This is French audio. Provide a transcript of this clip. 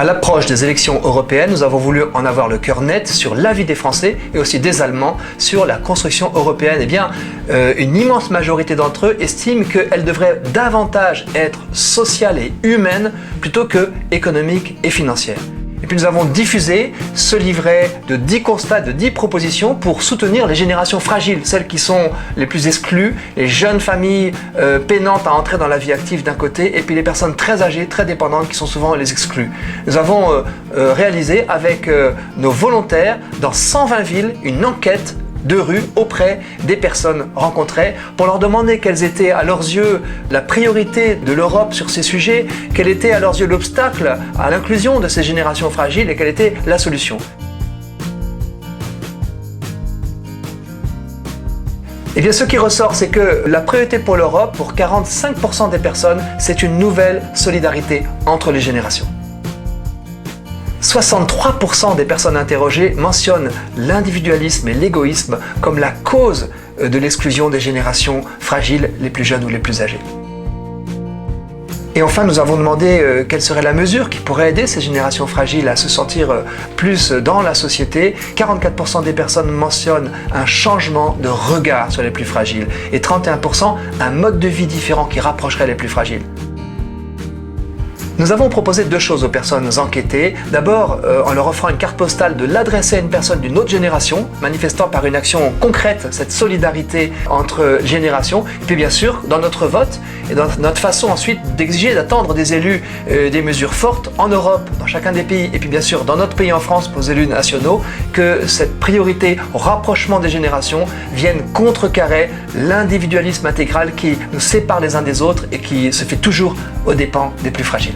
À l'approche des élections européennes, nous avons voulu en avoir le cœur net sur l'avis des Français et aussi des Allemands sur la construction européenne. Eh bien, une immense majorité d'entre eux estiment qu'elle devrait davantage être sociale et humaine plutôt que économique et financière. Et puis nous avons diffusé ce livret de 10 constats, de 10 propositions pour soutenir les générations fragiles, celles qui sont les plus exclues, les jeunes familles peinantes à entrer dans la vie active d'un côté, et puis les personnes très âgées, très dépendantes qui sont souvent les exclues. Nous avons réalisé avec nos volontaires dans 120 villes une enquête de rue auprès des personnes rencontrées pour leur demander quelles étaient à leurs yeux la priorité de l'Europe sur ces sujets, quel était à leurs yeux l'obstacle à l'inclusion de ces générations fragiles et quelle était la solution. Et bien ce qui ressort, c'est que la priorité pour l'Europe, pour 45% des personnes, c'est une nouvelle solidarité entre les générations. 63% des personnes interrogées mentionnent l'individualisme et l'égoïsme comme la cause de l'exclusion des générations fragiles, les plus jeunes ou les plus âgées. Et enfin, nous avons demandé quelle serait la mesure qui pourrait aider ces générations fragiles à se sentir plus dans la société. 44% des personnes mentionnent un changement de regard sur les plus fragiles et 31% un mode de vie différent qui rapprocherait les plus fragiles. Nous avons proposé deux choses aux personnes enquêtées. D'abord, en leur offrant une carte postale de l'adresser à une personne d'une autre génération, manifestant par une action concrète cette solidarité entre générations. Et puis bien sûr, dans notre vote et dans notre façon ensuite d'exiger, d'attendre des élus des mesures fortes en Europe, dans chacun des pays, et puis bien sûr dans notre pays en France pour les élus nationaux, que cette priorité au rapprochement des générations vienne contrecarrer l'individualisme intégral qui nous sépare les uns des autres et qui se fait toujours aux dépens des plus fragiles.